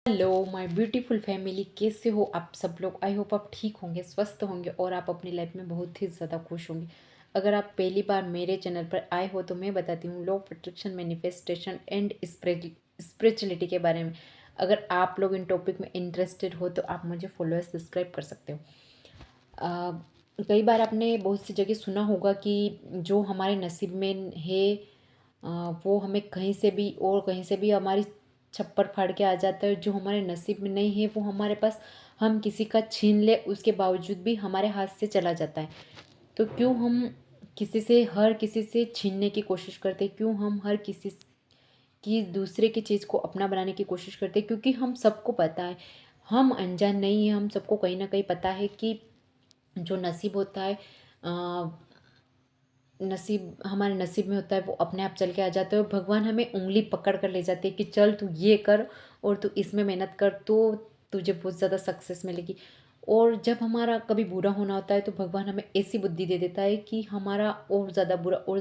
Hello my beautiful family, कैसे हो आप सब लोग। आई होप आप ठीक होंगे, स्वस्थ होंगे और आप अपनी लाइफ में बहुत ही ज़्यादा खुश होंगे। अगर आप पहली बार मेरे चैनल पर आए हो तो मैं बताती हूँ law of attraction, manifestation and spirituality के बारे में। अगर आप लोग इन टॉपिक में इंटरेस्टेड हो तो आप मुझे फॉलो या सब्सक्राइब कर सकते हो। अ, कई बार आपने बहुत सी जगह सुना होगा कि जो हमारे नसीब में है वो हमें कहीं से भी और कहीं से भी हमारी छप्पर फाड़ के आ जाता है। जो हमारे नसीब में नहीं है वो हमारे पास हम किसी का छीन ले उसके बावजूद भी हमारे हाथ से चला जाता है। तो क्यों हम हर किसी से छीनने की कोशिश करते हैं, क्यों हम हर किसी की दूसरे की चीज़ को अपना बनाने की कोशिश करते हैं? क्योंकि हम सबको पता है, हम अनजान नहीं है, हम सबको कहीं ना कहीं पता है कि जो नसीब होता है नसीब हमारे नसीब में होता है वो अपने आप चल के आ जाता है। और भगवान हमें उंगली पकड़ कर ले जाते हैं कि चल तू ये कर और तू इसमें मेहनत कर तो तुझे बहुत ज़्यादा सक्सेस मिलेगी। और जब हमारा कभी बुरा होना होता है तो भगवान हमें ऐसी बुद्धि दे देता है कि हमारा और ज़्यादा बुरा हो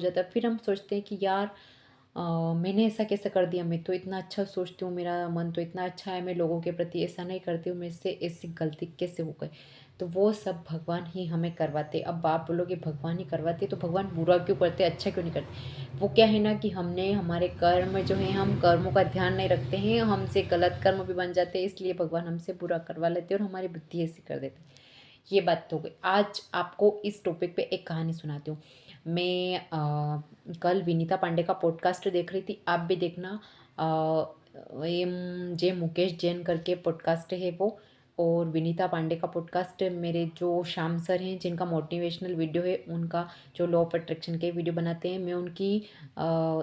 जाता है। फिर हम सोचते हैं कि यार मैंने ऐसा कैसे कर दिया, मैं तो इतना अच्छा सोचती हूँ, मेरा मन तो इतना अच्छा है, मैं लोगों के प्रति ऐसा नहीं करती हूँ, मेरे से ऐसी गलती कैसे हो गई। तो वो सब भगवान ही हमें करवाते। अब आप बोलोगे भगवान ही करवाते तो भगवान बुरा क्यों करते, अच्छा क्यों नहीं करते? वो क्या है ना कि हमने हमारे कर्म जो है, हम कर्मों का ध्यान नहीं रखते हैं, हमसे गलत कर्म भी बन जाते हैं, इसलिए भगवान हमसे बुरा करवा लेते हैं और हमारी बुद्धि ऐसी कर देते हैं। ये बात तो हो गई। आज आपको इस टॉपिक पे एक कहानी सुनाती हूँ। मैं कल विनीता पांडे का पॉडकास्ट देख रही थी, आप भी देखना। एम जे मुकेश जैन करके पॉडकास्ट है वो। और विनीता पांडे का पॉडकास्ट मेरे जो श्याम सर हैं जिनका मोटिवेशनल वीडियो है, उनका जो लॉ ऑफ अट्रैक्शन के वीडियो बनाते हैं, मैं उनकी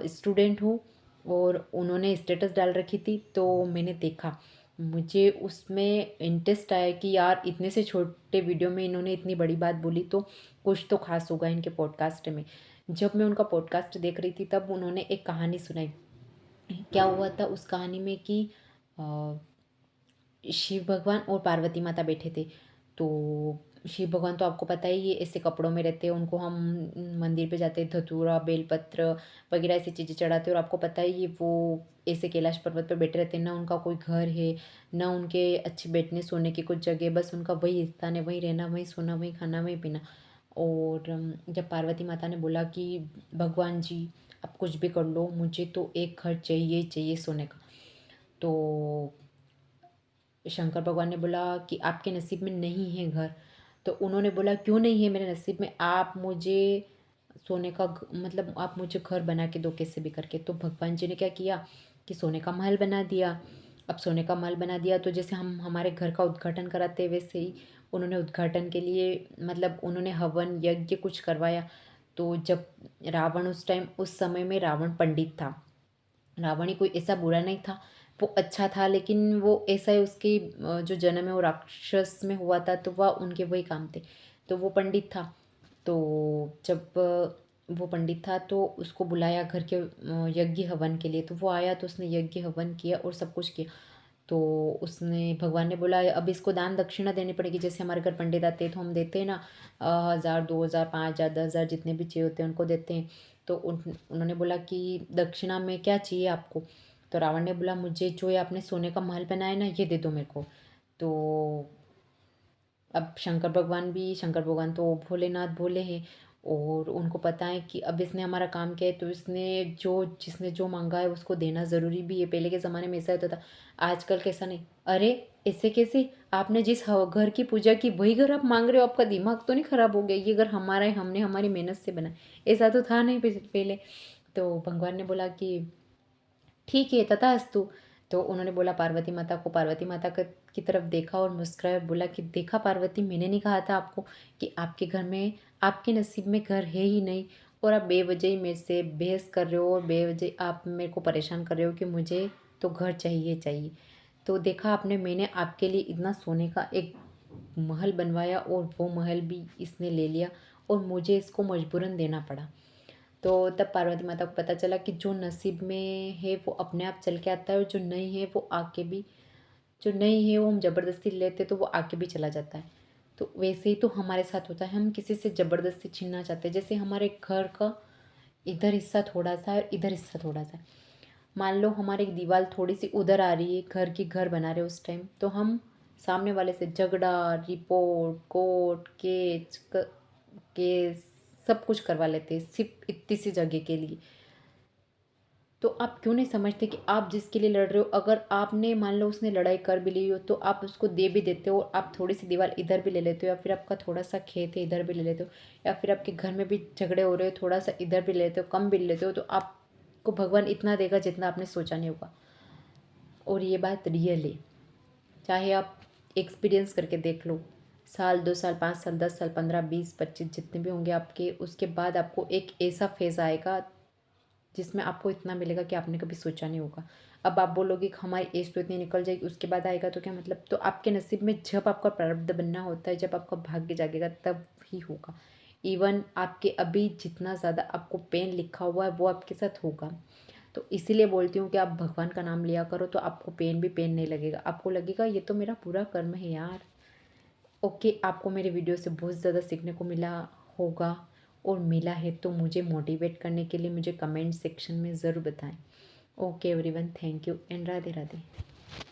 स्टूडेंट हूँ। और उन्होंने स्टेटस डाल रखी थी तो मैंने देखा, मुझे उसमें इंटरेस्ट आया कि यार इतने से छोटे वीडियो में इन्होंने इतनी बड़ी बात बोली तो कुछ तो खास होगा इनके पॉडकास्ट में। जब मैं उनका पॉडकास्ट देख रही थी तब उन्होंने एक कहानी सुनाई। क्या हुआ था उस कहानी में कि शिव भगवान और पार्वती माता बैठे थे। तो शिव भगवान तो आपको पता ही, ये ऐसे कपड़ों में रहते हैं, उनको हम मंदिर पे जाते हैं, धतूरा बेलपत्र वगैरह ऐसी चीज़ें चढ़ाते हैं। और आपको पता ही ये वो ऐसे कैलाश पर्वत पर बैठे रहते हैं, ना उनका कोई घर है, ना उनके अच्छे बैठने सोने की कुछ जगह, बस उनका वही स्थान है, वहीं रहना, वहीं सोना, वहीं खाना, वहीं पीना। और जब पार्वती माता ने बोला कि भगवान जी आप कुछ भी कर लो, मुझे तो एक घर चाहिए चाहिए सोने का। तो शंकर भगवान ने बोला कि आपके नसीब में नहीं है घर। तो उन्होंने बोला क्यों नहीं है मेरे नसीब में, आप मुझे सोने का मतलब आप मुझे घर बना के दो कैसे भी करके। तो भगवान जी ने क्या किया कि सोने का महल बना दिया। अब सोने का महल बना दिया तो जैसे हम हमारे घर का उद्घाटन कराते हैं वैसे ही उन्होंने उद्घाटन के लिए मतलब उन्होंने हवन यज्ञ कुछ करवाया। तो जब रावण उस समय में रावण पंडित था। रावण ही कोई ऐसा बुरा नहीं था, वो अच्छा था, लेकिन वो ऐसा है उसकी जो जन्म है वो राक्षस में हुआ था तो वह उनके वही काम थे। तो वो पंडित था। तो जब वो पंडित था तो उसको बुलाया घर के यज्ञ हवन के लिए। तो वो आया तो उसने यज्ञ हवन किया और सब कुछ किया। तो उसने भगवान ने बोला अब इसको दान दक्षिणा देनी पड़ेगी, जैसे हमारे घर पंडित आते हैं तो हम देते हैं ना 1000 2000 5000 10,000 जितने भी चाहिए होते हैं उनको देते हैं। तो उन्होंने बोला कि दक्षिणा में क्या चाहिए आपको। तो रावण ने बोला मुझे जो ये आपने सोने का महल बनाया ना ये दे दो मेरे को। तो अब शंकर भगवान तो भोलेनाथ भोले हैं और उनको पता है कि अब इसने हमारा काम किया है तो जिसने जो मांगा है उसको देना ज़रूरी भी है। पहले के ज़माने में ऐसा होता था, आजकल कैसा नहीं। अरे ऐसे कैसे, आपने जिस घर की पूजा की वही घर आप मांग रहे हो, आपका दिमाग तो नहीं खराब हो गया? ये घर हमारा है, हमने हमारी मेहनत से बना, ऐसा तो था नहीं पहले। तो भगवान ने बोला कि ठीक है तथास्तु। तो उन्होंने बोला पार्वती माता को, पार्वती माता की तरफ देखा और मुस्कुराया और बोला कि देखा पार्वती, मैंने नहीं कहा था आपको कि आपके घर में आपके नसीब में घर है ही नहीं। और आप बेवजह ही मेरे से बहस कर रहे हो और बेवजह आप मेरे को परेशान कर रहे हो कि मुझे तो घर चाहिए चाहिए। तो देखा आपने, मैंने आपके लिए इतना सोने का एक महल बनवाया और वो महल भी इसने ले लिया और मुझे इसको मजबूरन देना पड़ा। तो तब पार्वती माता को पता चला कि जो नसीब में है वो अपने आप चल के आता है और जो नहीं है वो हम ज़बरदस्ती लेते तो वो आके भी चला जाता है। तो वैसे ही तो हमारे साथ होता है, हम किसी से ज़बरदस्ती छीनना चाहते हैं। जैसे हमारे घर का इधर हिस्सा थोड़ा सा है और इधर हिस्सा थोड़ा सा है। मान लो हमारी एक दीवार थोड़ी सी उधर आ रही है, घर की घर बना रहे हो उस टाइम, तो हम सामने वाले से झगड़ा, रिपोर्ट, कोर्ट, केस सब कुछ करवा लेते हैं सिर्फ इतनी सी जगह के लिए। तो आप क्यों नहीं समझते कि आप जिसके लिए लड़ रहे हो, अगर आपने मान लो उसने लड़ाई कर भी ली हो तो आप उसको दे भी देते हो, आप थोड़ी सी दीवार इधर भी ले लेते हो, या फिर आपका थोड़ा सा खेत है इधर भी ले लेते हो, या फिर आपके घर में भी झगड़े हो रहे हो थोड़ा सा इधर भी ले लेते हो, कम भी ले लेते हो, तो आपको भगवान इतना देगा जितना आपने सोचा नहीं होगा। और ये बात रियल है, चाहे आप एक्सपीरियंस करके देख लो, साल 2 साल 5 साल 10 साल 15 20 25 जितने भी होंगे आपके, उसके बाद आपको एक ऐसा फेज़ आएगा जिसमें आपको इतना मिलेगा कि आपने कभी सोचा नहीं होगा। अब आप बोलोगे कि हमारी एज तो इतनी निकल जाएगी उसके बाद आएगा तो क्या मतलब, तो आपके नसीब में जब आपका प्रारब्ध बनना होता है, जब आपका भाग्य जागेगा तब ही होगा। इवन आपके अभी जितना ज़्यादा आपको पेन लिखा हुआ है वो आपके साथ होगा। तो इसीलिए बोलती हूँ कि आप भगवान का नाम लिया करो तो आपको पेन भी पेन नहीं लगेगा, आपको लगेगा ये तो मेरा पूरा कर्म है यार। ओके, आपको मेरे वीडियो से बहुत ज़्यादा सीखने को मिला होगा, और मिला है तो मुझे मोटिवेट करने के लिए मुझे कमेंट सेक्शन में ज़रूर बताएं। Okay everyone, thank you and Radhe Radhe.